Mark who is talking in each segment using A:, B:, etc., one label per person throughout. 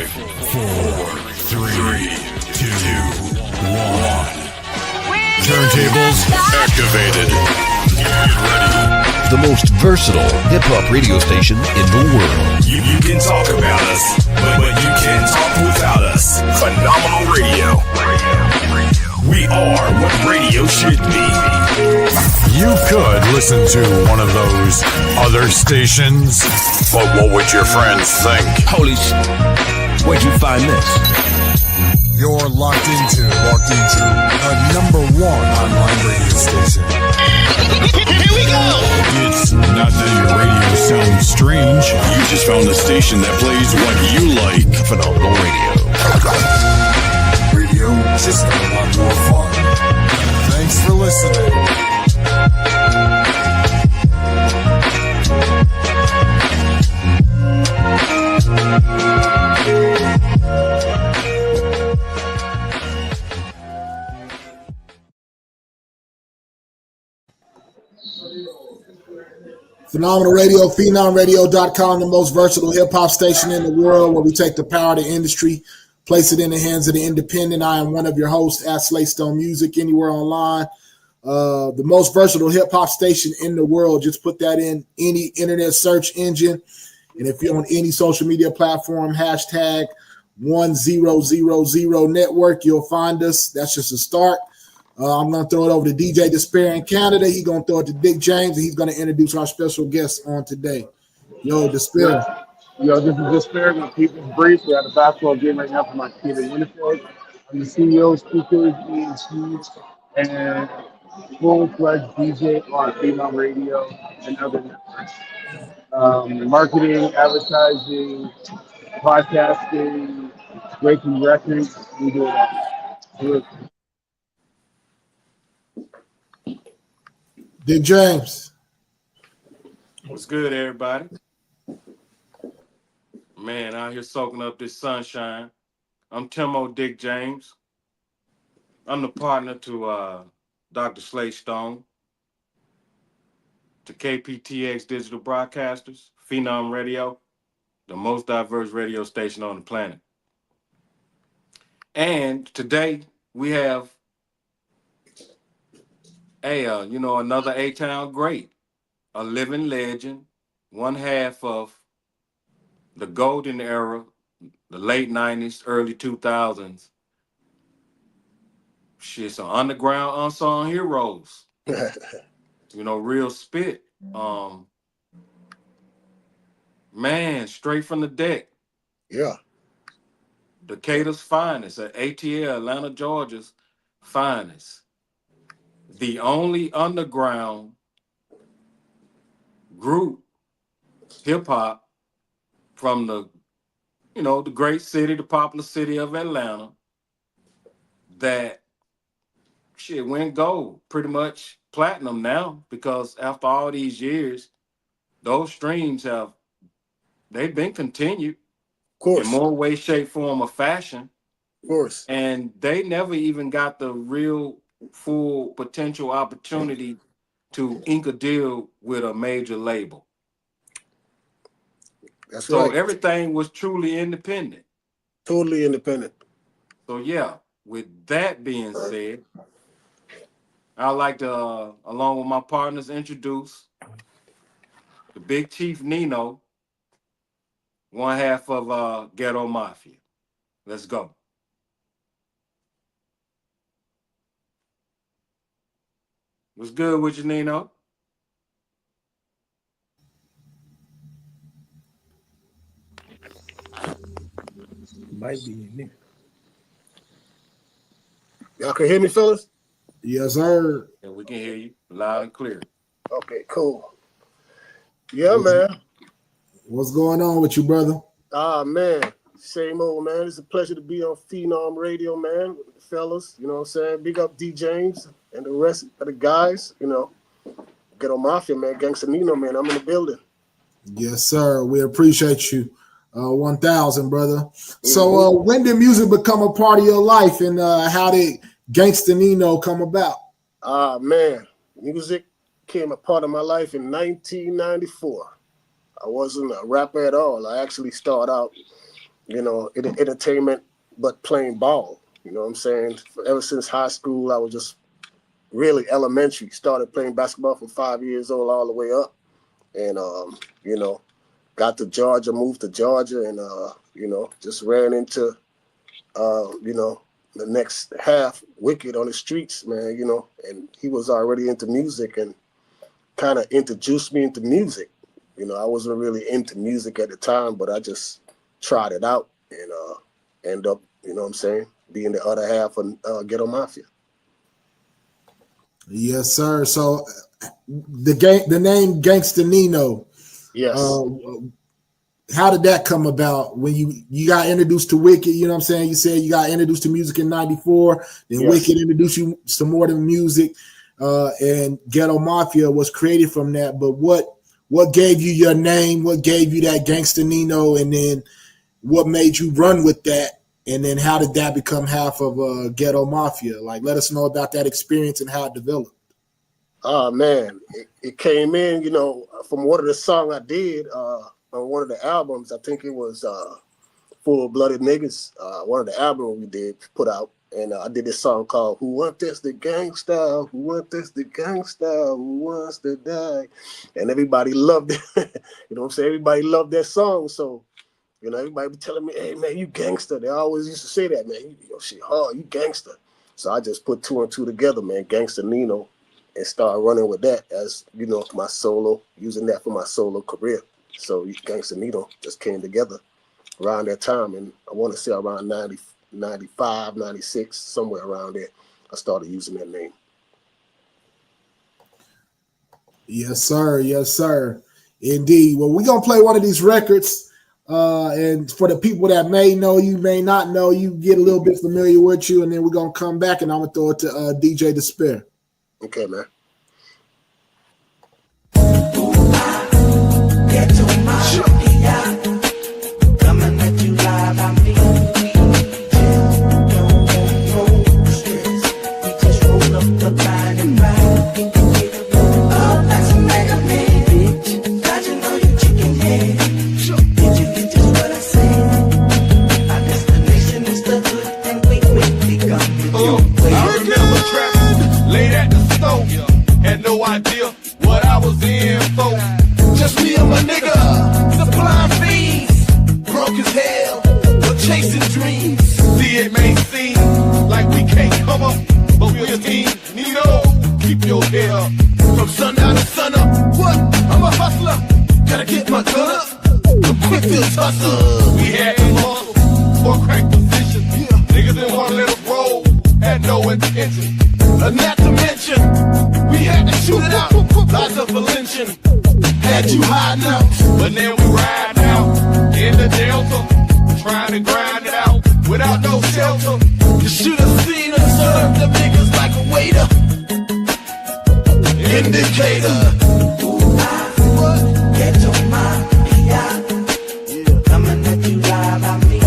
A: 5, 4, 3, 2, 1. Turntables activated. Get ready.
B: The most versatile hip-hop radio station in the world.
A: You can talk about us, but you can't talk without us. Phenomenal radio. We are what radio should be. You could listen to one of those other stations, but what would your friends think?
B: Holy shit. Where'd you find this?
C: You're locked into a #1 online radio station.
A: Here we go! It's not that your radio sounds strange. You just found the station that plays what you like.
B: Phenomenal radio.
C: Radio just got a lot more fun. Thanks for listening.
D: Phenomenal Radio, PhenomRadio.com, the most versatile hip-hop station in the world, where we take the power of the industry, place it in the hands of the independent. I am one of your hosts at Slaystone Music, anywhere online. The most versatile hip-hop station in the world. Just put that in any internet search engine. And if you're on any social media platform, hashtag 1000 network, you'll find us. That's just a start. I'm going to throw it over to DJ Despair in Canada. He's going to throw it to Dick James, and he's going to introduce our special guest on today. Yo, Despair.
E: Yo, this is Despair. Going to keep it brief. We're at a basketball game right now for my team in Winnipeg. I'm the CEO, speakers, EMCs, and full-fledged DJ on Phenom Radio and other networks. Marketing, advertising, podcasting, breaking records. We do that.
D: Dick James.
F: What's good, everybody? Man, out here soaking up this sunshine. I'm Timo Dick James. I'm the partner to Dr. Slaystone, to KPTX Digital Broadcasters, Phenom Radio, the most diverse radio station on the planet. And today we have another A-Town great, a living legend, one half of the golden era, the late 90s, early 2000s. Shit, some underground unsung heroes. Real spit. Man, straight from the deck.
G: Yeah.
F: Decatur's finest, at ATL, Atlanta, Georgia's finest. The only underground group, hip hop, from the great city, the popular city of Atlanta, that shit went gold, pretty much platinum now, because after all these years, those streams they've been continued,
G: of course,
F: in more way, shape, form, or fashion.
G: Of course.
F: And they never even got the real full potential opportunity to ink a deal with a major label.
G: That's
F: so
G: right.
F: Everything was truly independent.
G: Totally independent.
F: So yeah, with that being said, I'd like to, along with my partners, introduce the Big Chief Nino, one half of Ghetto Mafia. Let's go. What's good with you, Nino?
G: Might be in there. Y'all can hear me, fellas?
D: Yes, sir.
F: Yeah, we can hear you loud and clear.
G: Okay, cool. Yeah, man.
D: What's going on with you, brother?
G: Man. Same old, man. It's a pleasure to be on Phenom Radio, man. Fellas, you know what I'm saying? Big up D. James and the rest of the guys, Ghetto Mafia, man. Gangsta Nino, man. I'm in the building.
D: Yes, sir. We appreciate you. 1,000, brother. So when did music become a part of your life, and how did Gangsta Nino come about?
G: Man. Music became a part of my life in 1994. I wasn't a rapper at all. I actually started out, entertainment, but playing ball. You know what I'm saying? Ever since high school, I was just really elementary. Started playing basketball from 5 years old all the way up. And, got to Georgia, moved to Georgia, and, just ran into, the next half Wicked on the streets, man, and he was already into music and kind of introduced me into music. I wasn't really into music at the time, but I just tried it out and end up, being the other half of Ghetto Mafia.
D: Yes, sir. So the name Gangsta Nino.
G: Yes.
D: How did that come about when you got introduced to Wicked? You know what I'm saying? You said you got introduced to music in 94, then yes. Wicked introduced you to more than music, and Ghetto Mafia was created from that. But what gave you your name? What gave you that Gangsta Nino? And then what made you run with that? And then how did that become half of Ghetto Mafia? Like, let us know about that experience and how it developed.
G: Oh, man. It came in, from one of the songs I did on one of the albums. I think it was Full-Blooded Niggas, one of the albums we did put out. And I did this song called Who Want This the Gangsta? Who Want This the Gangsta? Who Wants to Die? And everybody loved it. You know what I'm saying? Everybody loved that song. So, everybody be telling me, hey, man, you gangster. They always used to say that, man. Shit hard, you gangster. So I just put two and two together, man, Gangsta Nino, and started running with that as, my solo, using that for my solo career. So Gangsta Nino just came together around that time. And I want to say around 95, 96, somewhere around there, I started using that name.
D: Yes, sir. Yes, sir. Indeed. Well, we're going to play one of these records. And for the people that may know you, may not know you, get a little bit familiar with you, and then we're going to come back and I'm going to throw it to DJ Despair.
G: Okay, man.
H: Coming at you live, I mean.
I: Had no idea what I was in for. Just me and my nigga, supplying fiends, broke as hell, but chasing dreams. See, it may seem like we can't come up, but we're a team. Nino, keep your head up. From sundown to sun up, what? I'm a hustler, gotta get my gun up. I'm quick to tussle. We had the muscle for crack position. Niggas didn't wanna let us roll, had no intention. Not to mention, we had to shoot it out. Lots of lynching, had you hiding out. But now we riding out in the Delta, trying to grind it out without no shelter. You should have seen us serve the niggas like a waiter. Indicator.
H: Get on my PI. Coming at you live, I mean.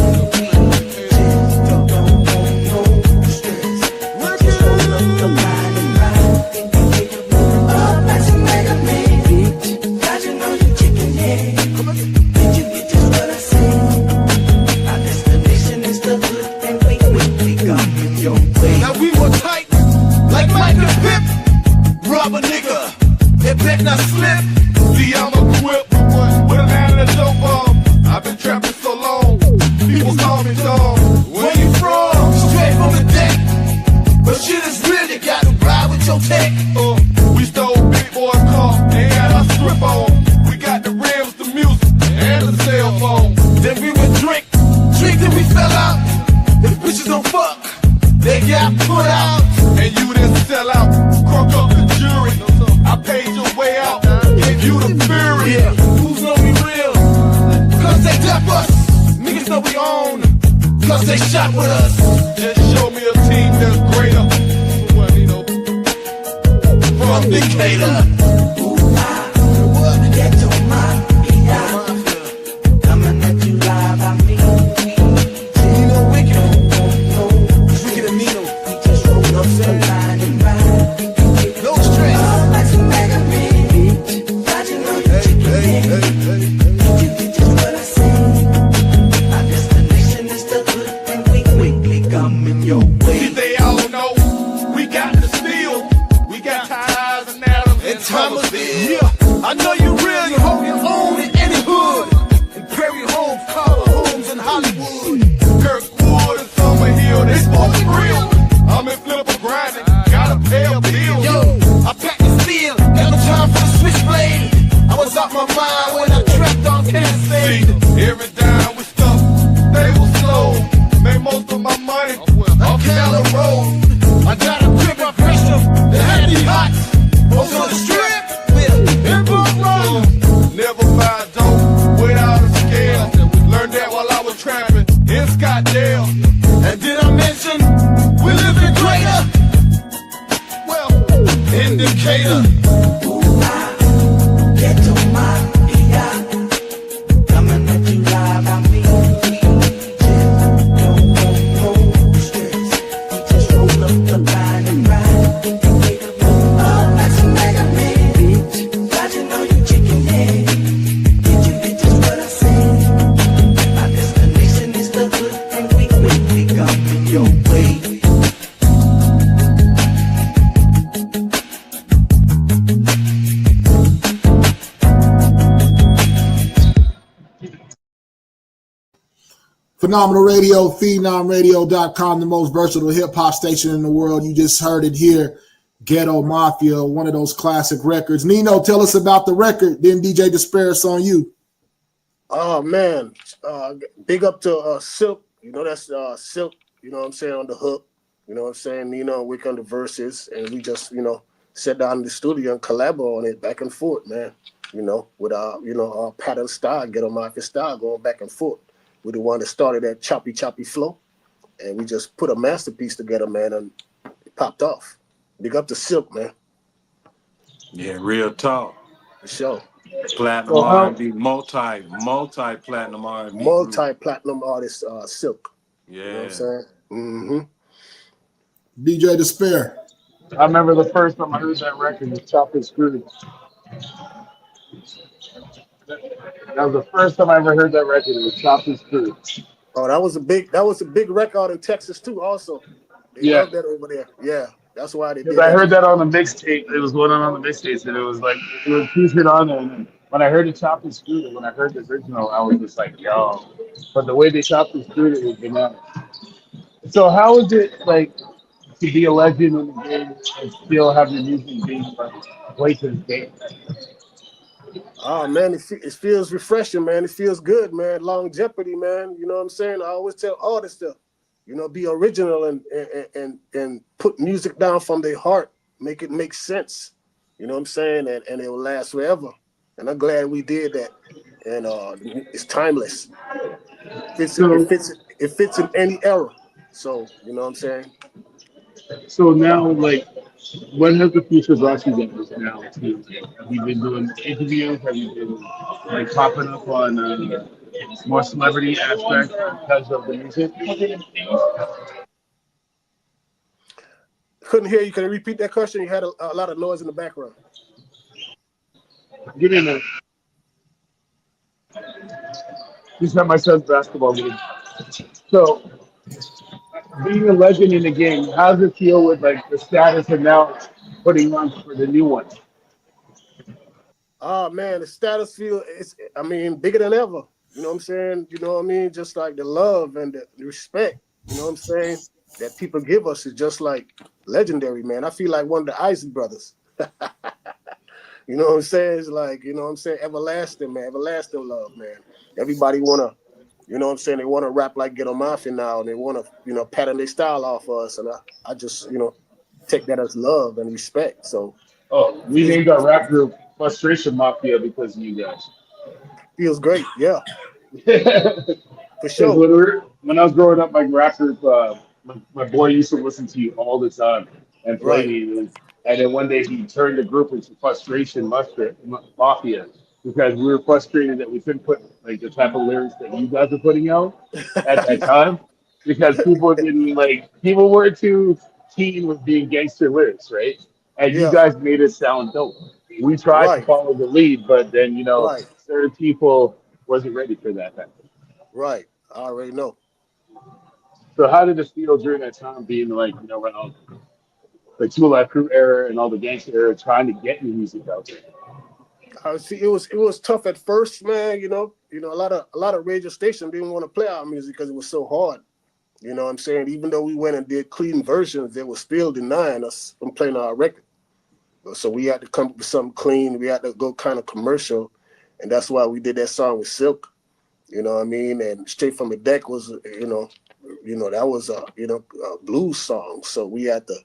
I: Rob a nigga, it bet not slip. See, I'm equipped with a man and a dope bomb. I've been trapping so long, people call me dog. Where you from? Straight from the deck. But shit is real, you gotta ride with your tech. We stole big boy car, and got our strip on. We got the rims, the music, and the cell phone. Then we would drink till we fell out. If bitches don't fuck, they got put out. And you didn't sell out, crunk up the jury. I paid your way out, gave you the fury. Yeah. Who's know we real? Cause they dap us. Niggas know we own, cause they shot with us. Just show me a team that's greater. From Decatur.
H: Get on my PI. Coming at you live, I mean.
I: Nino Wicked. Wicked and Nino.
H: We just rolled up some line and ride.
I: No stress.
H: Oh, that's a mega man. Got you know you chicken head. Did you get just what I said? Our destination.
I: I know you real, you hold your own in any hood. Imperial homes, collar homes in Hollywood. Kirkwood and Summerhill, they smoke real. I'm in Flipper grinding, gotta pay a bill. Yo, I pack the steel, got no time for the switchblade. I was off my mind when I trapped on Tennessee. Every dime we stuff, they was slow. Made most of my money off Cali Road. I got a grip of pressure that had me hot. Folks on the strip, everyone wrong. Never buy dope without a scale. Learned that while I was trapping in Scottsdale. And did I mention we live in greater? Well, indicator.
H: Get to my PI. Coming at you live, I mean, don't want no stress. We just roll up the line and ride. Oh, that's a mega man, bitch. Glad you know you chicken head. Get you bitches what I said. My destination is the hood, and we come your way.
D: Phenomenal Radio, PHENOMRadio.com, the most versatile hip-hop station in the world. You just heard it here, Ghetto Mafia, one of those classic records. Nino, tell us about the record, then DJ Despair, it's on you.
G: Oh, man. Big up to Silk. You know, that's Silk, you know what I'm saying, on the hook. You know what I'm saying? Nino and Wick on the verses. And we just, you know, sat down in the studio and collaborate on it back and forth, man. You know, with our pattern style, Ghetto Mafia style, going back and forth. We're the one that started that choppy flow, and we just put a masterpiece together, man, and it popped off. Big up to Silk, man.
F: Yeah, real talk.
G: For sure.
F: Platinum R&B, multi-platinum R&B group.
G: Multi-platinum artist, Silk.
F: Yeah.
G: You know what I'm saying? Mm-hmm.
D: DJ Despair.
E: I remember the first time I heard that record was Chopped and Screwed. That was the first time I ever heard that record. It was Chopped and Screwed.
G: Oh, that was a big record in Texas too. Also, they love that over there. Yeah, that's why they did.
E: I heard that on the mixtape. It was going on the mixtapes, and it was like it was featured on there. And then when I heard it Chopped and Screwed, and when I heard the original, I was just like, yo. But the way they chopped and screwed it was bananas. So how is it like to be a legend in the game and still have your music being played to the game?
G: Oh, man, it feels refreshing, man. It feels good, man. Longevity, man. You know what I'm saying? I always tell artists to, you know, be original and put music down from their heart. Make it make sense. You know what I'm saying? And it will last forever. And I'm glad we did that. And it's timeless. It fits in any era. So, you know what I'm saying?
E: So now, like, when has the future brought you guys now? Have you been doing interviews? Have you been like popping up on more celebrity aspects because of the music?
G: Couldn't hear you. Can you repeat that question? You had a lot of noise in the background.
E: Give me a minute. Just had my son's basketball game. So, being a legend in the game, how does it feel with like the status and now putting on for the new one?
G: Oh man, the status bigger than ever. You know what I'm saying? You know what I mean? Just like the love and the respect, you know what I'm saying, that people give us is just like legendary, man. I feel like one of the Isaac brothers. You know what I'm saying? It's like, you know what I'm saying, everlasting, man, everlasting love, man. Everybody wanna, you know what I'm saying, they want to rap like Ghetto Mafia now, and they want to, you know, pattern their style off of us. And I just, you know, take that as love and respect. So,
E: we named our rap group Frustration Mafia because of you guys.
G: Feels great, yeah. For sure.
E: When I was growing up, my rap group, my boy used to listen to you all the time and play me. And then one day he turned the group into Frustration Mafia. Because we were frustrated that we couldn't put like the type of lyrics that you guys were putting out at that time, because people weren't too keen with being gangster lyrics, right? And you guys made it sound dope. We tried to follow the lead, but then certain people wasn't ready for that.
G: Right, I already know.
E: So how did it feel during that time, being around the Two Live Crew era and all the gangster era, trying to get your music out there?
G: See, it was tough at first, man. A lot of radio stations didn't want to play our music because it was so hard. You know what I'm saying? Even though we went and did clean versions, they were still denying us from playing our record. So we had to come up with something clean. We had to go kind of commercial, and that's why we did that song with Silk. You know what I mean? And Straight from the Deck was, that was a blues song. So we had to,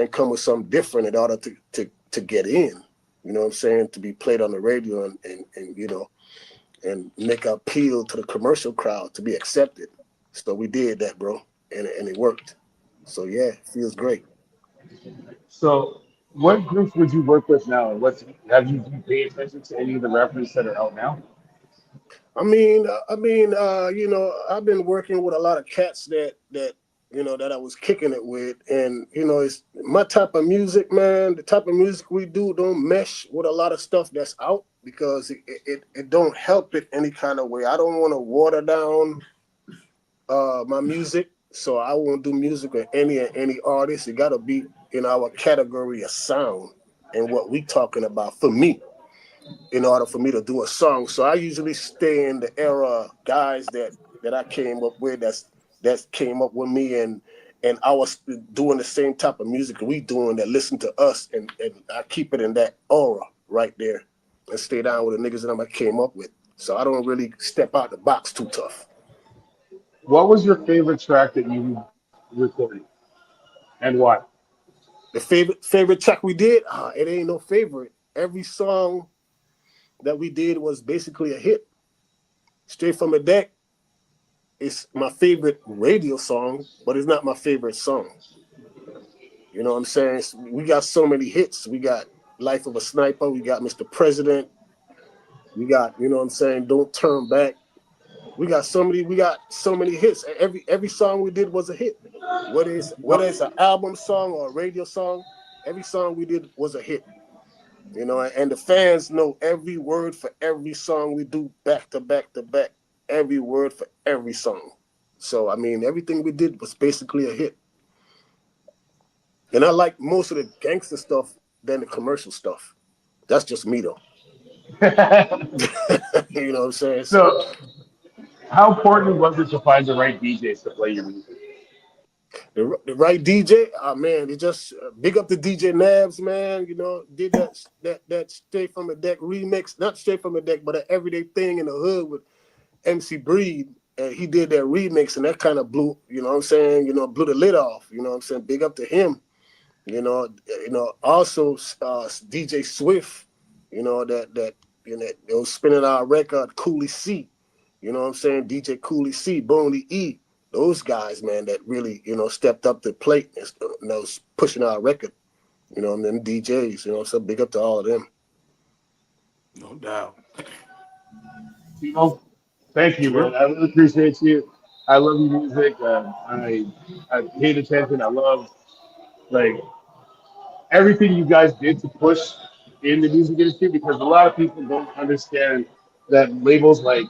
G: come with something different in order to get in. You know what I'm saying? To be played on the radio and make appeal to the commercial crowd to be accepted. So we did that, bro, and it worked. So yeah, it feels great.
E: So, what groups would you work with now? Have you pay attention to any of the rappers that are out now?
G: I've been working with a lot of cats that I was kicking it with, and it's my type of music, man. The type of music we do don't mesh with a lot of stuff that's out because it don't help it any kind of way. I don't want to water down my music, so I won't do music with any artist. It got to be in our category of sound and what we talking about for me, in order for me to do a song. So I usually stay in the era guys that I came up with that came up with me and I was doing the same type of music we doing that listen to us and I keep it in that aura right there and stay down with the niggas that I came up with. So I don't really step out the box too tough.
E: What was your favorite track that you recorded, and why?
G: The favorite track we did, it ain't no favorite. Every song that we did was basically a hit. Straight from the Deck, it's my favorite radio song, but it's not my favorite song. You know what I'm saying? We got so many hits. We got Life of a Sniper. We got Mr. President. We got, Don't Turn Back. We got so many hits. Every song we did was a hit. Whether it's an album song or a radio song, every song we did was a hit. And the fans know every word for every song we do back to back to back. Every word for every song. So everything we did was basically a hit. And I like most of the gangster stuff than the commercial stuff. That's just me though. You know what I'm saying?
E: So, how important was it to find the right DJs to play your music?
G: The right DJ, man, they just big up the DJ Nabs, man. Did that Straight from the Deck remix, not Straight from the Deck, but an Everyday Thing in the Hood with MC Breed. And he did that remix, and that kind of blew, blew the lid off. You know what I'm saying? Big up to him. Also DJ Swift, that was spinning our record, Cooley C. You know what I'm saying? DJ Cooley C, Boney E. Those guys, man, that really, stepped up to the plate and was pushing our record. And them DJs, so big up to all of them.
F: No doubt.
E: Thank you, man. I really appreciate you. I love your music. I paid attention. I love like everything you guys did to push in the music industry because a lot of people don't understand that labels like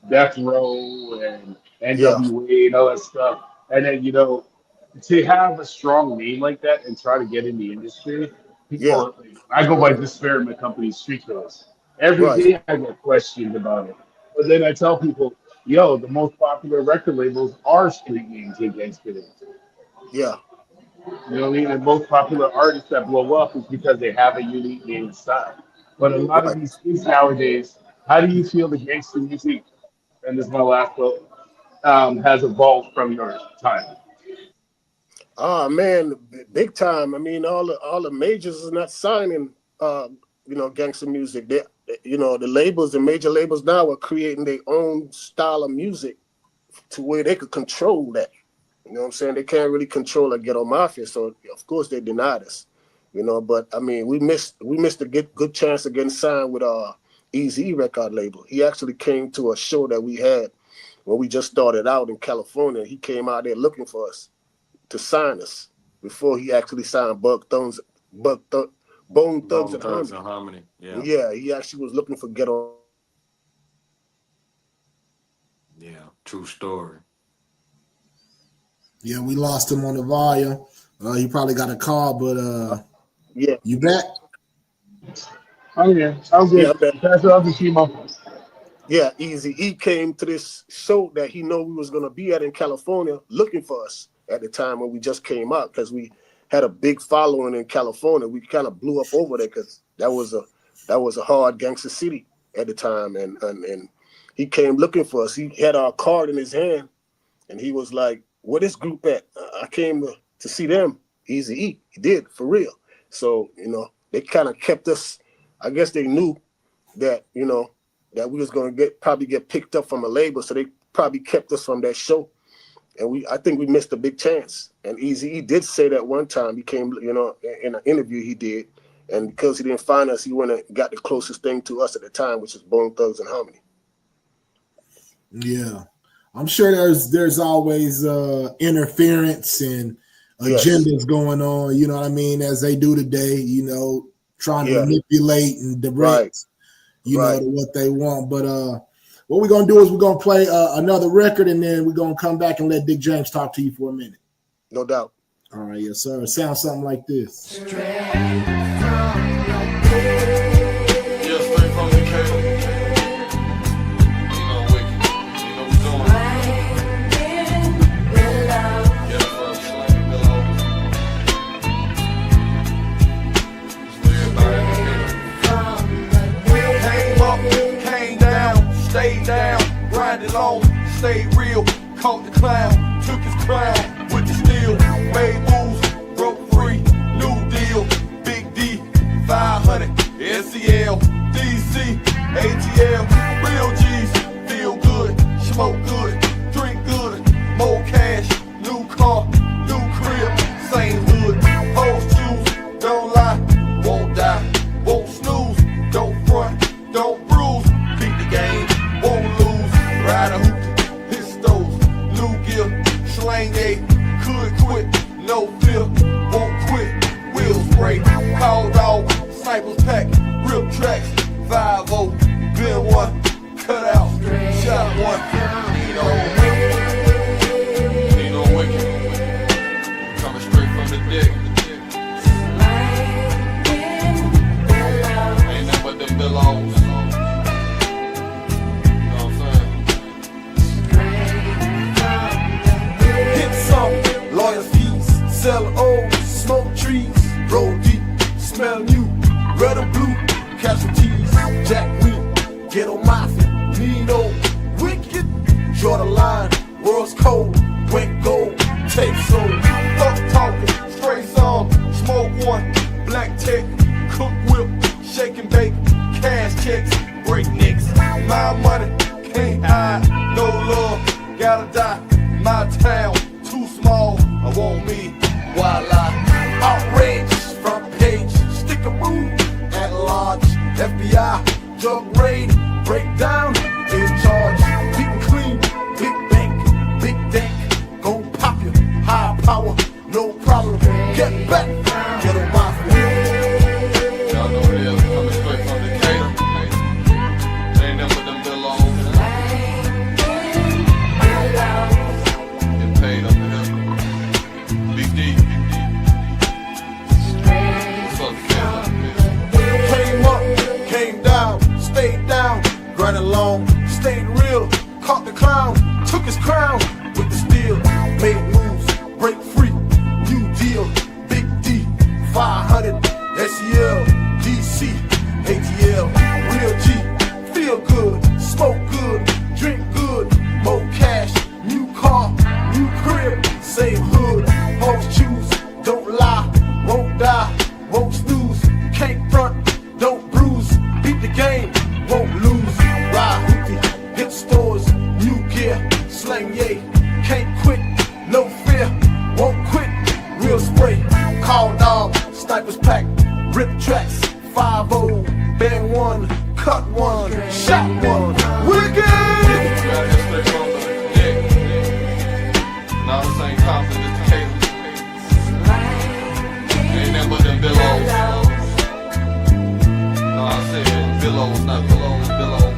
E: Death Row and
G: Yeah,
E: NWA and all that stuff. And then, to have a strong name like that and try to get in the industry,
G: yeah,
E: people, I go by Despair in my company, Street Killers. Every
G: right,
E: day I get questions about it. But then I tell people, yo, the most popular record labels are street names and gangster names.
G: yeah,
E: You know what I mean? The most popular artists that blow up is because they have a unique name and style. But a lot of
G: right.
E: these kids nowadays, how do you feel the gangster music, and this is my last quote, has evolved from your time?
G: Ah, man, big time. All the majors is not signing, gangster music. The labels, the major labels now are creating their own style of music to where they could control that. You know what I'm saying? They can't really control a ghetto mafia, so of course they denied us. But we missed a good chance of getting signed with Eazy record label. He actually came to a show that we had when we just started out in California. He came out there looking for us to sign us before he actually signed Bone Thugs
F: Bone
G: and
F: Thugs
G: Harmony.
F: and Harmony. Yeah.
G: Yeah, he actually was looking for ghetto.
F: Yeah. True story.
D: Yeah, we lost him on the volume. He probably got a call, but
G: Yeah,
D: you back?
E: Oh yeah, I'm
G: Yeah,
E: good.
G: man.
E: That's what I'm Chemo.
G: Yeah, Easy E came to this show that he know we was gonna be at in California, looking for us at the time when we just came out because we had a big following in California. We kind of blew up over there because that was a hard gangster city at the time, and he came looking for us. He had our card in his hand, and he was like, "Where this group at? I came to see them." Easy E, he did for real. So they kind of kept us. I guess they knew that that we was gonna probably get picked up from a label, so they probably kept us from that show. And I think we missed a big chance. And Easy E did say that one time he came, in an interview he did, and because he didn't find us, he went and got the closest thing to us at the time, which is Bone Thugs and Harmony.
D: Yeah, I'm sure there's always interference and agendas going on. You know what I mean? As they do today, trying to manipulate and direct, to what they want. But what we're gonna do is we're gonna play another record, and then we're gonna come back and let Dick James talk to you for a minute.
G: No doubt.
D: All right, yes, sir. It sounds something like this.
I: Stayed down, grinded on, stayed real, caught the clown, took his crown with the steel, made moves, broke free, new deal, big D, 500, SEL, DC, ATL, real G's, feel good, smoke good, drink good, more cash, new car, new crib, same hood, hoes choose, don't lie, won't die, won't snooze, don't front, don't bruise, beat the game. Won't lose, ride a hoop, pistols, new gear, slang A, could quit, no fear, won't quit, wheels break, call dog, snipers pack, rip tracks, 5-0, been one, cut out, shot one, need on wicked, coming straight from the dick, ain't nothing but them billows. Lawyers fees, sell old, smoke trees, roll deep, smell new, red or blue, casualties, jack wheat, ghetto mafia, Nino, wicked, draw the line, world's cold, went gold, tape sold, fuck talking, stray song, smoke one, black tech, cook whip, shake and bake, cash checks, break nicks, my money, can't hide, no love, gotta die, my town. Too small, I want me, voila. Outrageous, front page, sticker move, at large, FBI, drug raid, breakdown, in charge, beating clean, big bank, big dank, gon' pop you, high power, no problem, get back, get on my feet. Y'all know it is, coming straight from Decatur, ain't never them billows. Paid up in here. Big D. What's up, kid? Came up, came down, stayed down, grinded along, stayed real, caught the clown, took his crown with the steel, made moves, break free, new deal, big D, 500, SEL, DC, ATL, real G, feel good, smoke good, drink good, more cash, new car, new crib, same hood, hoes choose, don't lie, won't die, won't snooze, can't front, don't bruise, beat the game, won't lose, ride hoopty, hit stores, new gear, slang yay, can't quit, no fear, won't quit, real spray, call dog, snipers pack, rip tracks, 5-0, bang one, cut one, shot one, wicked! Now the same confidence as the ain't nothing but them billows. No, I said billows, not billows, billows.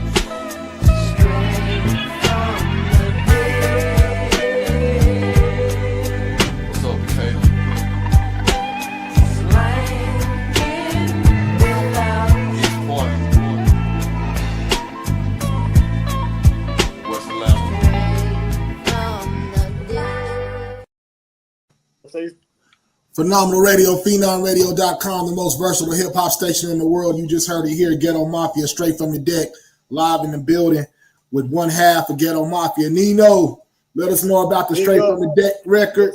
I: What's up, Decatur?
D: Phenomenal Radio, PhenomRadio.com, the most versatile hip-hop station in the world. You just heard it here, Ghetto Mafia, straight from the deck, live in the building with one half of Ghetto Mafia. Nino, let us know about the Straight from the Deck record,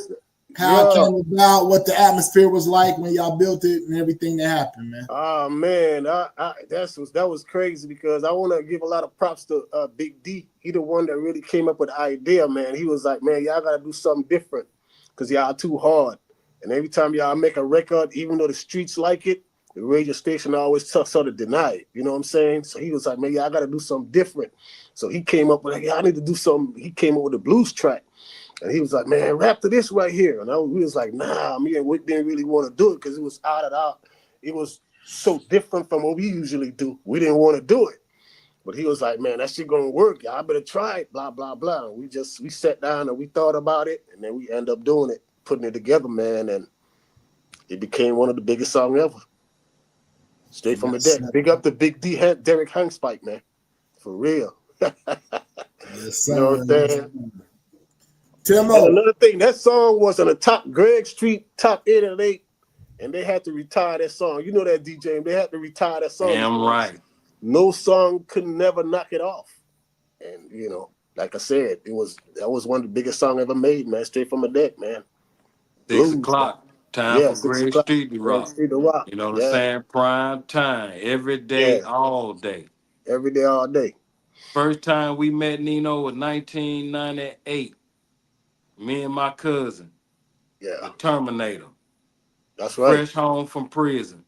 D: how it came about, what the atmosphere was like when y'all built it, and everything that happened, man.
G: Oh man, that was crazy because I want to give a lot of props to Big D. He the one that really came up with the idea, man. He was like, man, y'all gotta do something different because y'all too hard. And every time y'all make a record, even though the streets like it, the radio station always sort of deny it. You know what I'm saying? So he was like, man, y'all gotta do something different. So he came up with, like, I need to do something. He came up with a blues track. And he was like, man, rap to this right here. And we was like, nah, me and Wick didn't really want to do it because it was it was so different from what we usually do. We didn't want to do it. But he was like, man, that shit gonna work. Y'all better try it, blah, blah, blah. And we sat down and we thought about it, and then we end up doing it, putting it together, man, and it became one of the biggest songs ever. Straight from the deck. Big up to Big D, Derek Hangspike, man. For real.
D: Yes,
G: you know what I'm saying?
D: And
G: another thing, that song was on the top Greg Street, top 808, and they had to retire that song. You know that, DJ, they had to retire that song.
F: Damn right.
G: No song could never knock it off. And, you know, like I said, that was one of the biggest songs ever made, man. Straight from the deck, man.
F: 6 o'clock. Time for Greg Street to rock.
G: Street to rock.
F: You know what I'm saying? Prime time. Every day, all day.
G: Every day, all day.
F: First time we met Nino was 1998. Me and my cousin.
G: Yeah.
F: The Terminator.
G: That's right.
F: Fresh home from prison.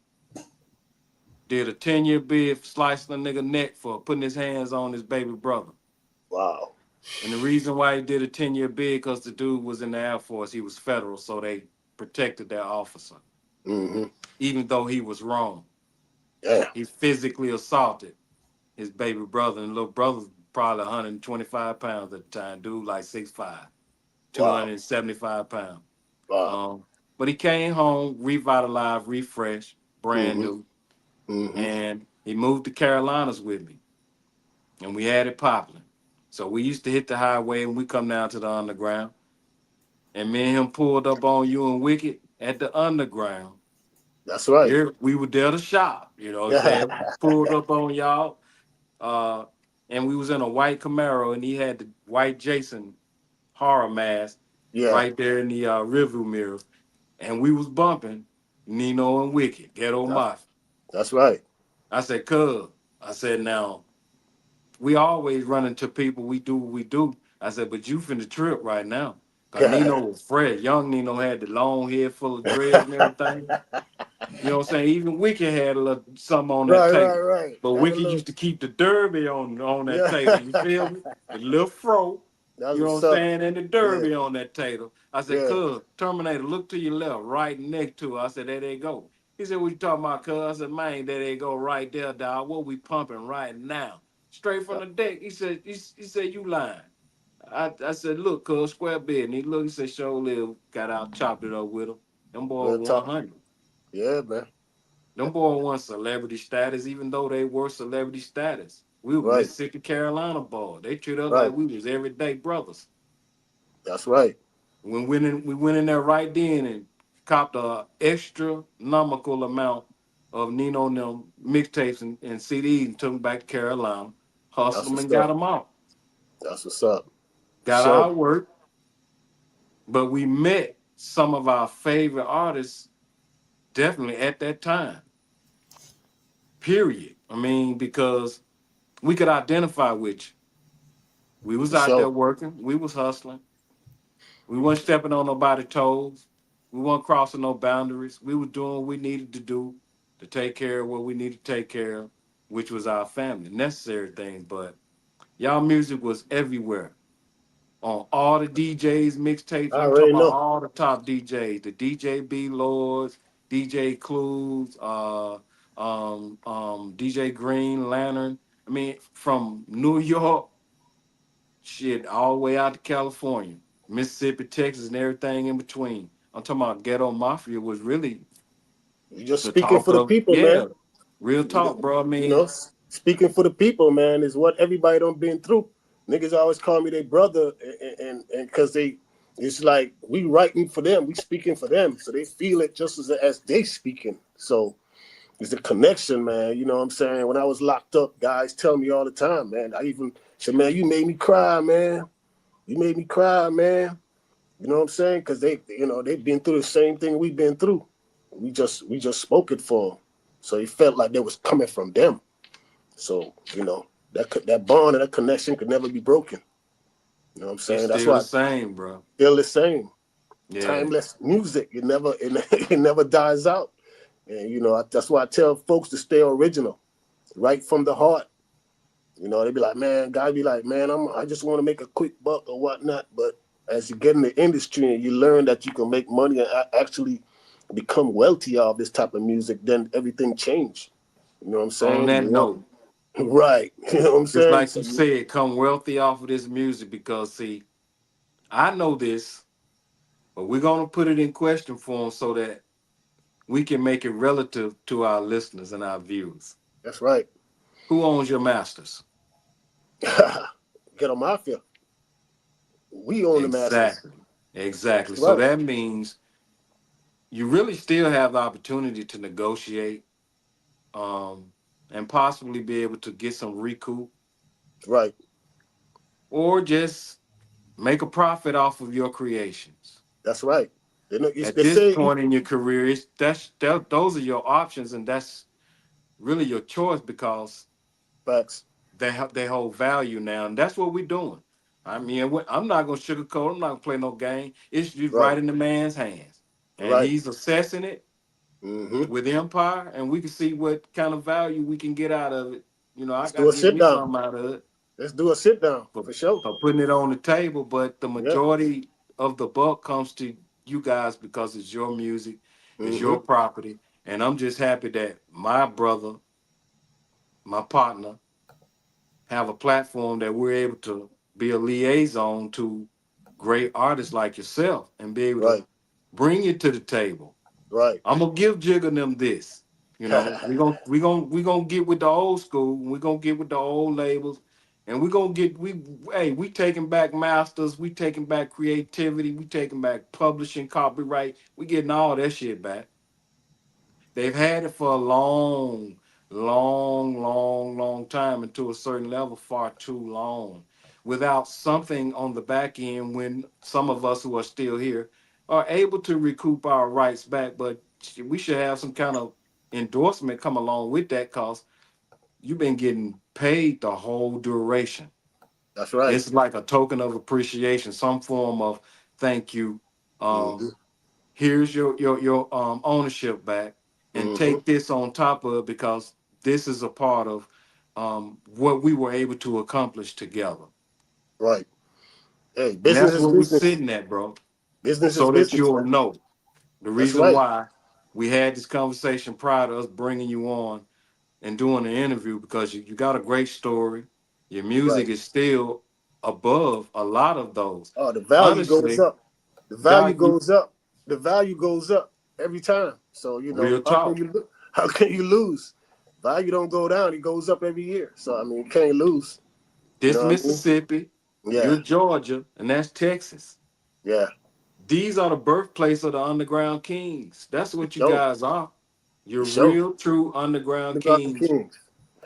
F: Did a 10-year bid for slicing a nigga neck for putting his hands on his baby brother.
G: Wow.
F: And the reason why he did a 10-year bid because the dude was in the Air Force. He was federal, so they protected their officer.
G: Mm-hmm.
F: Even though he was wrong.
G: Yeah.
F: He physically assaulted his baby brother. And little brother's probably 125 pounds at the time. Dude like 6'5", 275 pounds.
G: Wow.
F: But he came home, revitalized, refreshed, brand new.
G: Mm-hmm.
F: And he moved to Carolinas with me. And we had it popping. So we used to hit the highway and we come down to the underground. And me and him pulled up on you and Wicked at the underground.
G: That's right.
F: We were there to shop, you know what I'm saying? Pulled up on y'all. And we was in a white Camaro and he had the white Jason horror mask right there in the rearview mirror. And we was bumping Nino and Wicked, Ghetto Mafia.
G: That's right.
F: I said, cuz. I said, now, we always run into people, we do what we do. I said, but you finna trip right now. Because Nino was fresh. Young Nino had the long hair full of dreads and everything. You know what I'm saying? Even Wicked had a little something on that table.
G: Right.
F: But Wicked used to keep the derby on that table. You feel me? The little fro. You know what I'm saying? And the derby on that table. I said, cuz, Terminator, look to your left, right next to her. I said, there they go. He said, what you talking about, cuz? I said, man, there they go right there, dog. What we pumping right now? Straight from the deck. He said, you lying. I said, look, cuz, square bed. And he said, show live, got out, chopped it up with him. Them boys 100.
G: Yeah, man.
F: Them boys want celebrity status, even though they were celebrity status. We were Mississippi, Carolina boys. They treat us like we was everyday brothers.
G: That's right.
F: We went in there right then and copped a astronomical amount of Nino and them mixtapes and CDs and took them back to Carolina, hustled them and got them out.
G: That's what's up.
F: Got our work, but we met some of our favorite artists definitely at that time. Period. I mean, because we could identify with you. We was out there working. We was hustling. We weren't stepping on nobody's toes. We weren't crossing no boundaries. We were doing what we needed to do to take care of what we needed to take care of, which was our family, necessary things. But y'all music was everywhere. On all the DJs, mixtapes, I'm talking about all the top DJs, the DJ B Lords, DJ Clues, DJ Green Lantern. I mean, from New York, shit, all the way out to California, Mississippi, Texas, and everything in between. I'm talking about Ghetto Mafia was really
G: just speaking for the people, man.
F: Real talk, bro. I mean,
G: you know, speaking for the people, man, is what everybody done been through. Niggas always call me their brother, and because they It's like we writing for them, we speaking for them, so they feel it just as they speaking. So it's a connection, man. You know what I'm saying? When I was locked up, guys tell me all the time, man. I even said, man, you made me cry, man. You made me cry, man. You know what I'm saying? Because they've been through the same thing we've been through. We just spoke it for them, so it felt like that was coming from them. So that bond and that connection could never be broken. You know what I'm
F: It's
G: saying? That's
F: still
G: why
F: the
G: I
F: same, bro.
G: feel the same.
F: Yeah.
G: Timeless music. It never dies out. And that's why I tell folks to stay original, right from the heart. They be like, man, guy be like, man, I just want to make a quick buck or whatnot. But as you get in the industry and you learn that you can make money and actually become wealthy off this type of music, then everything changed. You know what I'm
F: On
G: saying?
F: that note,
G: Right. You know what I'm
F: just
G: saying?
F: like
G: So
F: you said, come wealthy off of this music because see, I know this, but we're gonna put it in question form so that we can make it relative to our listeners and our viewers.
G: that's right.
F: Who owns your masters?
G: Get on mafia. We own the masters.
F: Exactly. Exactly.
G: That's
F: So
G: right.
F: that means you really still have the opportunity to negotiate um, and possibly be able to get some recoup
G: Right.
F: or just make a profit off of your creations.
G: That's right.
F: At
G: They
F: this
G: say
F: point in your career, those are your options, and that's really your choice because
G: facts.
F: they hold value now, and that's what we're doing. I mean, I'm not gonna sugarcoat. I'm not gonna play no game. It's just
G: Right.
F: right in the man's hands, and
G: Right.
F: he's assessing it
G: Mm-hmm.
F: with Empire, and we can see what kind of value we can get out of it. I
G: Let's
F: got
G: do
F: to
G: a
F: get
G: sit
F: me
G: down.
F: something out of it
G: Let's do a sit down
F: for,
G: for sure.
F: for putting it on the table. But the
G: Yeah.
F: majority of the buck comes to you guys because it's your music, it's
G: Mm-hmm.
F: your property, and I'm just happy that my brother, my partner, have a platform that we're able to be a liaison to great artists like yourself and be able to
G: Right.
F: bring it to the table.
G: Right.
F: I'm gonna give Jigga them this. We gonna get with the old school. We're gonna get with the old labels, and we taking back masters. We taking back creativity. We taking back publishing, copyright. We getting all that shit back. They've had it for a long, long, long, long time, and to a certain level, far too long, without something on the back end when some of us who are still here are able to recoup our rights back. But we should have some kind of endorsement come along with that because you've been getting paid the whole duration.
G: That's right.
F: It's like a token of appreciation, some form of thank you.
G: Mm-hmm.
F: Um, Here's your ownership back and
G: Mm-hmm.
F: take this on top of it because this is a part of what we were able to accomplish together.
G: Right. Hey,
F: And
G: business
F: that's
G: is
F: where we're
G: business.
F: sitting at, bro.
G: Business is
F: So that
G: business,
F: you'll
G: man.
F: know the
G: That's
F: reason
G: right.
F: why we had this conversation prior to us bringing you on and doing the interview because you got a great story. Your music
G: Right.
F: is still above a lot of those.
G: Oh, the value goes
F: Honestly,
G: up. The value
F: God,
G: goes up. The value goes up every time. So
F: real
G: how can
F: talk.
G: how can you lose? Value don't go down. It goes up every year. So I mean, you can't lose. You
F: This
G: know what I mean?
F: Mississippi,
G: Yeah.
F: you're Georgia, and that's Texas.
G: Yeah.
F: These are the birthplace of the underground kings. That's
G: For
F: what you
G: sure.
F: guys are.
G: For
F: You're
G: sure.
F: real, true underground
G: The Garden
F: kings.
G: Kings.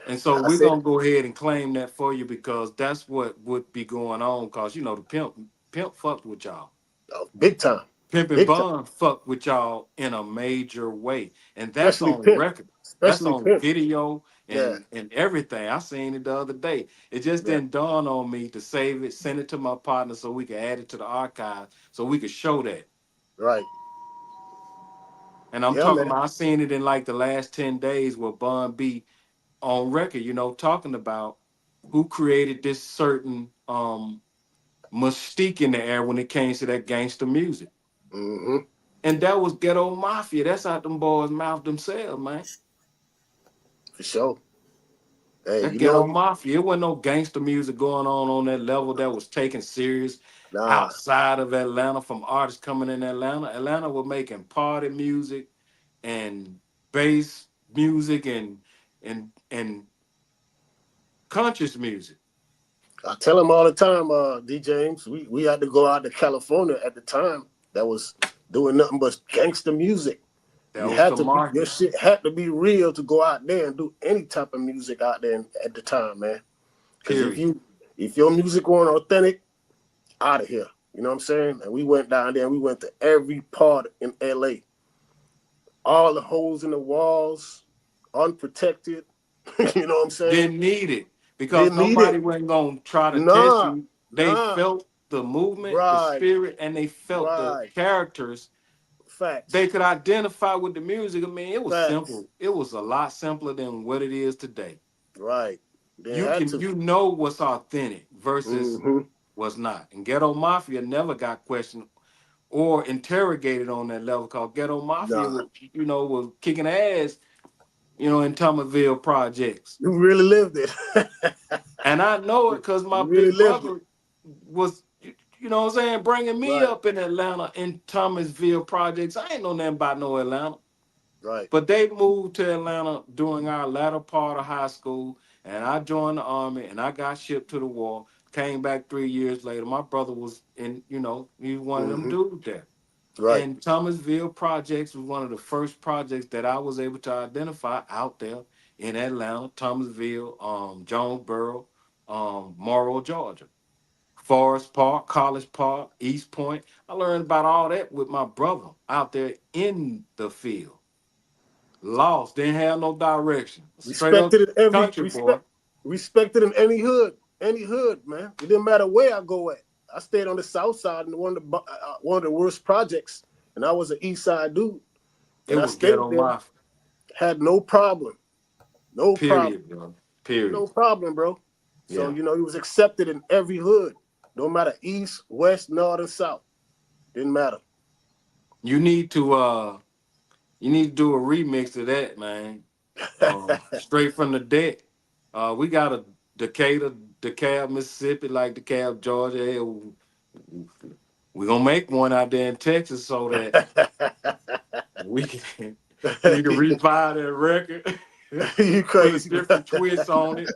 F: And so
G: I
F: we're
G: said,
F: gonna go ahead and claim that for you because that's what would be going on. Cause the pimp fucked with y'all.
G: oh, big time.
F: Pimp and
G: Big time.
F: Bun fucked with y'all in a major way. And that's
G: Especially
F: on
G: Pimp.
F: record. That's
G: Especially
F: on
G: Pimp.
F: video
G: Yeah.
F: and everything. I seen it the other day. It just
G: Yeah.
F: didn't dawn on me to save it, send it to my partner so we could add it to the archive so we could show that.
G: Right.
F: And I'm
G: Yeah,
F: talking
G: man.
F: about I seen it in like the last 10 days where Bun B on record, talking about who created this certain mystique in the air when it came to that gangster music.
G: Mm-hmm.
F: And that was ghetto mafia. That's out them boys' mouth themselves, man.
G: For sure. Hey,
F: That ghetto mafia. It wasn't no gangster music going on that level that was taken serious
G: nah.
F: outside of Atlanta from artists coming in Atlanta. Atlanta was making party music and bass music and conscious music.
G: I tell him all the time, D James, we had to go out to California at the time. That was doing nothing but gangster music.
F: That
G: You
F: was
G: had
F: the
G: to be your
F: market.
G: shit had to be real to go out there and do any type of music out there at the time, man. Because
F: Period.
G: if your music weren't authentic, out of here. You know what I'm saying? And we went down there and we went to every part in LA. All the holes in the walls, unprotected. You know what I'm saying?
F: Didn't need it because
G: Didn't need
F: nobody
G: it.
F: wasn't gonna try to test
G: Nah,
F: you. They
G: nah.
F: felt the movement, the
G: Right,
F: spirit, and they felt the
G: right.
F: characters. They
G: Facts.
F: could identify with the music. I mean, it was
G: Facts.
F: simple. It was a lot simpler than what it is today.
G: Right. They had to.
F: You know what's authentic versus
G: Mm-hmm.
F: what's not. And Ghetto Mafia never got questioned or interrogated on that level because Ghetto Mafia
G: Nah.
F: was, was kicking ass, in Thomasville projects.
G: You really lived it.
F: And I know it because my
G: You really
F: big
G: lived it.
F: brother was, what I'm saying, bringing me
G: Right.
F: up in Atlanta in Thomasville projects. I ain't know nothing about no Atlanta.
G: Right.
F: But they moved to Atlanta during our latter part of high school, and I joined the army, and I got shipped to the war. Came back 3 years later. My brother was he was one of them
G: Mm-hmm.
F: dudes there.
G: Right.
F: And Thomasville Projects was one of the first projects that I was able to identify out there in Atlanta, Thomasville, Jonesboro, Morrow, Georgia. Forest Park, College Park, East Point. I learned about all that with my brother out there in the field. Lost, didn't have no direction. Straight up
G: Respected in every
F: country boy.
G: respected in any hood. Any hood, man. It didn't matter where I go at. I stayed on the south side in one of the worst projects, and I was an east side dude.
F: It
G: And I
F: was
G: stayed
F: ghetto
G: there,
F: mafia.
G: had no problem. No problem.
F: Period, bro. Period.
G: No problem, bro. So,
F: Yeah.
G: he was accepted in every hood, no matter east, west, north, and south. Didn't matter.
F: You need to do a remix of that, man. Straight from the deck. We got a Decatur, DeKalb, Mississippi, like DeKalb, Georgia. Hey, we're gonna make one out there in Texas so that we can we can revive that record,
G: You
F: put a
G: crazy, bro.
F: different twist on it,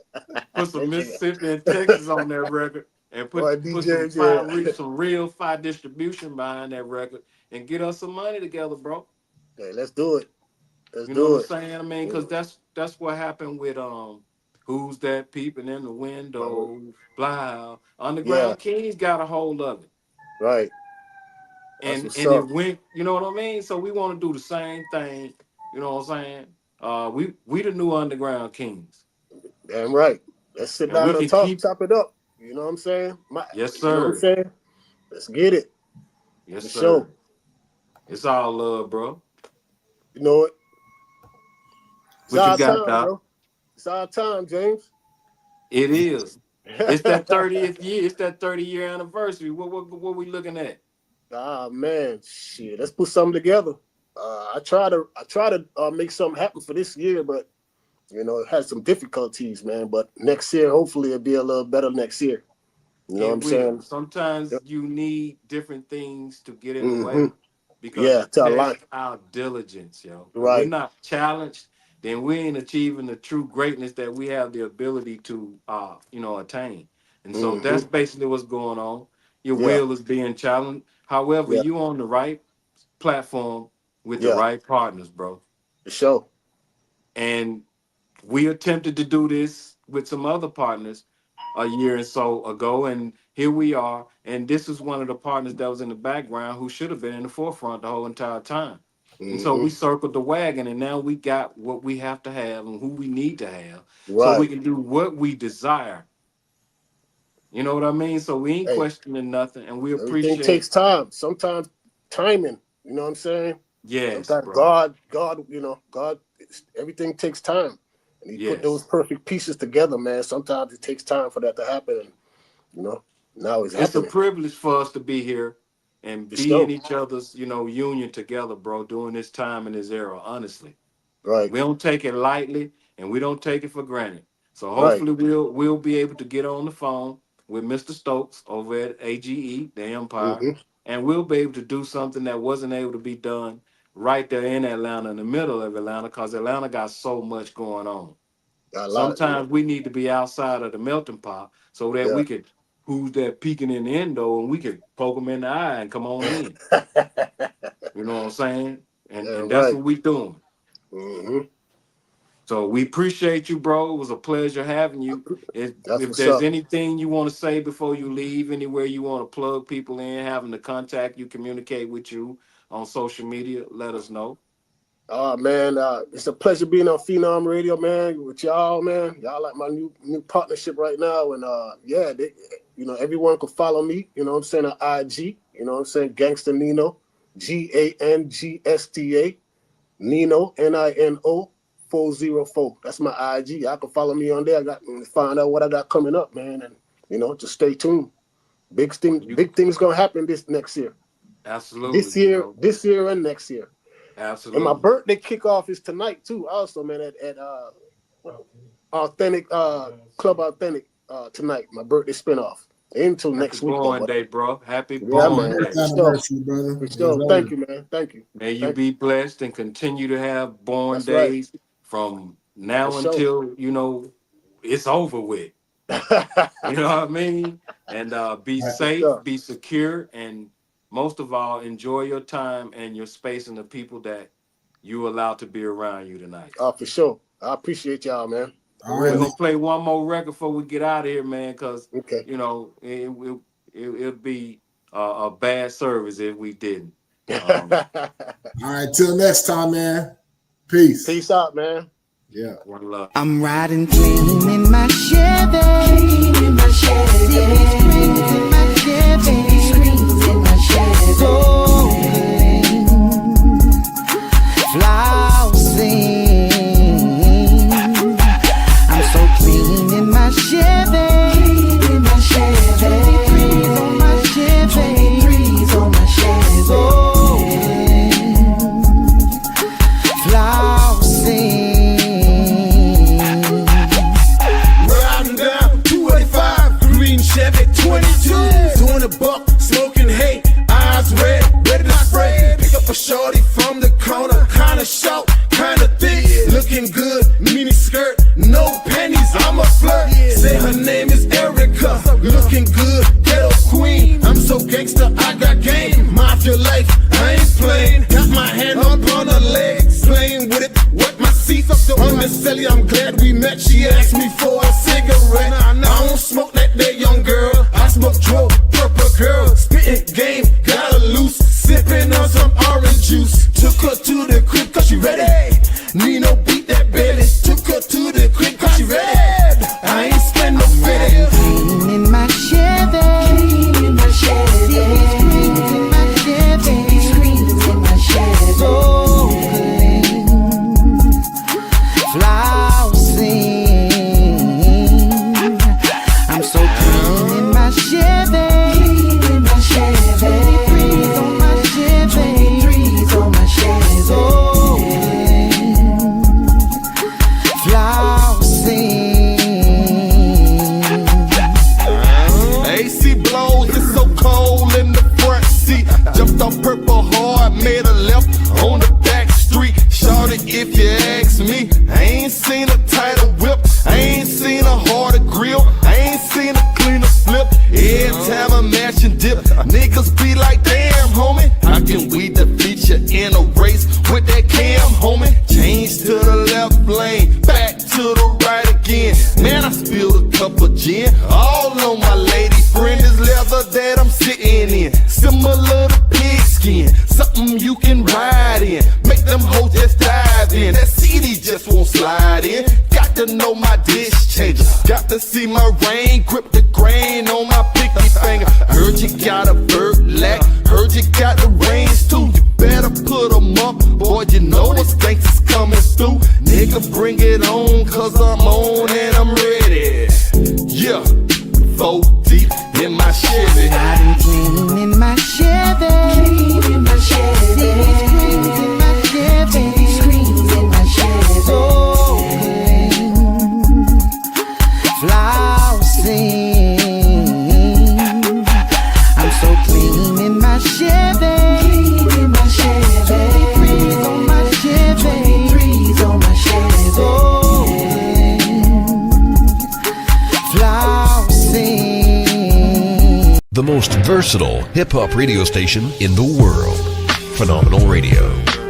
F: put some Mississippi and Texas on that record, and
G: Boy,
F: put some
G: DJ,
F: fire,
G: yeah.
F: some real fire distribution behind that record, and get us some money together, bro.
G: Hey, let's do it. Let's
F: You know what
G: do
F: I'm
G: it.
F: saying? I mean, because
G: Mm.
F: that's what happened with who's that peeping in the window? Blah.
G: Yeah,
F: Underground Kings got a hold of it,
G: right. That's
F: and
G: what's
F: and it
G: up.
F: went. You know what I mean? So we want to do the same thing. You know what I'm saying? We the new Underground Kings,
G: Damn right. Let's sit
F: and we
G: down and
F: can
G: talk,
F: keep.
G: chop it up. You know what I'm saying?
F: Yes,
G: You know what I'm
F: sir.
G: saying? Let's get it.
F: Yes,
G: For
F: sir.
G: sure.
F: It's all love, bro.
G: You know it. It's
F: What you
G: our
F: got,
G: time,
F: Doc?
G: bro. It's our time, James.
F: It is. It's that 30th year. It's that 30-year anniversary. What we looking at?
G: Ah man, shit. Let's put something together. I try to make something happen for this year, but it had some difficulties, man. But next year, hopefully, it'll be a little better next year. You know what
F: It
G: I'm
F: will.
G: saying?
F: Sometimes you need different things to get in the
G: Mm-hmm.
F: way because
G: Yeah,
F: it
G: to align.
F: tests our diligence, yo. If we're
G: Right.
F: not challenged, then we ain't achieving the true greatness that we have the ability to attain. And so that's
G: Mm-hmm.
F: basically what's going on. Your
G: Yeah.
F: will is being challenged. However,
G: Yeah.
F: you on the right platform with the
G: Yeah.
F: right partners, bro.
G: For sure.
F: And we attempted to do this with some other partners a year and so ago, and here we are. And this is one of the partners that was in the background who should have been in the forefront the whole entire time. And so
G: Mm-hmm.
F: we circled the wagon, and now we got what we have to have and who we need to have so we
G: Right.
F: can do what we desire. You know what I mean? So we ain't
G: Hey,
F: questioning nothing, and we
G: everything
F: appreciate.
G: takes time. Sometimes timing. You know what I'm saying?
F: Yes,
G: Sometimes
F: bro.
G: God, everything takes time, and He put those
F: Yes.
G: perfect pieces together, man. Sometimes it takes time for that to happen, and you know, now it's
F: It's a
G: happening.
F: privilege for us to be here and
G: For
F: be in
G: sure.
F: each other's, union together, bro, during this time and this era, honestly.
G: Right.
F: We don't take it lightly and we don't take it for granted. So
G: Right.
F: hopefully we'll be able to get on the phone with Mr. Stokes over at AGE, the Empire,
G: Mm-hmm.
F: and we'll be able to do something that wasn't able to be done right there in Atlanta, in the middle of Atlanta, because Atlanta got so much going on. Sometimes we need to be outside of the melting pot so that we could, who's that peeking in the endo, and we could poke them in the eye and come on in. You know what I'm saying? And that's what we doing.
G: Mm-hmm.
F: So we appreciate you, bro. It was a pleasure having you. If there's anything you want to say before you leave, anywhere you want to plug people in, having to contact you, communicate with you on social media, let us know.
G: Man, it's a pleasure being on Phenom Radio, man, with y'all, man. Y'all like my new partnership right now. And everyone can follow me, you know what I'm saying, on IG, you know what I'm saying, Gangsta Nino, GANGSTA, Nino, NINO 404. That's my IG. Y'all can follow me on there. I got to find out what I got coming up, man. And, just stay tuned. Big things gonna happen this next year.
F: Absolutely.
G: This year and next year.
F: Absolutely.
G: And my birthday kickoff is tonight too. Also, man, at Authentic Club Authentic tonight. My birthday spinoff until next week.
F: Born day, bro. Happy born day.
G: For sure. Thank you, man. Thank you.
F: May you be blessed and continue to have born days from now until it's over with. You know what I mean? And be safe, be secure, and most of all, enjoy your time and your space and the people that you allow to be around you tonight.
G: For sure. I appreciate y'all, man.
F: We're going to play one more record before we get out of here, man, because, it'll be a bad service if we didn't.
D: All right, till next time, man. Peace.
G: Peace out, man.
D: Yeah.
F: One love.
H: I'm riding clean in my Chevy. Clean in my Chevy. Screens in my Chevy. Screens in my Chevy. So clean. Flousing. I'm so clean in my Chevy. Clean in my Chevy. 23s on my Chevy. 23s on my Chevy. So clean. Flousing.
I: Chevy 22, doing a buck, smoking hay, eyes red, ready to spray. Pick up a shorty from the corner, kinda short, kinda thick, looking good, mini skirt, no panties, I'm a flirt. Say her name is Erica, looking good, ghetto queen. I'm so gangster, I got game, mafia life, I ain't playing. Got my hand up on her legs, playing with it, wet my seats on the celly. I'm glad we met. She asked me for a cigarette. I don't smoke that day, young girl. I smoke dro, purple girl, spitting game, got her loose, sipping on some orange juice. Took her to the crib 'cause she ready. Nino beat that belly. Took her to the crib 'cause she ready. I ain't spend no fitty.
H: Clean in my Chevy. Clean in my Chevy. Screens in my Chevy. Screens in my Chevy. So clean. Flousing. I'm so clean in my Chevy. Clean in my Chevy. 23s on my Chevy. 23s on my Chevy. So clean. Flousing.
I: AC blows, it's so cold in the front seat. Jumped on Purple Hard, made a left on the back street. Shorty, if you ask me, I ain't seen a tighter whip. I ain't seen a harder grill. I ain't seen a cleaner flip. Every time I mash and dip, niggas be like, damn, homie. How can we defeat you in a race with that cam, homie? Change to the left lane, back to the right again. Man, I spilled a cup of gin all on my lady friend. This leather that I'm sitting in, similar to pigskin, something you can ride in. Make them hoes just dive in. That CD just won't slide in. Got to know my dish changer. Got to see my rain, grip the grain on my pinky finger. Heard you got a bird lack, heard you got the reins too. You better put them up, boy, you know what's gangsters coming through. Nigga, bring it on, 'cause I'm on and I'm ready. Yeah, 4 deep in my Chevy.
H: Riding clean in my Chevy. Clean in my Chevy. Screens in my Chevy. Screens in my Chevy. So clean. Flousing.
B: The most versatile hip-hop radio station in the world. Phenomenal Radio.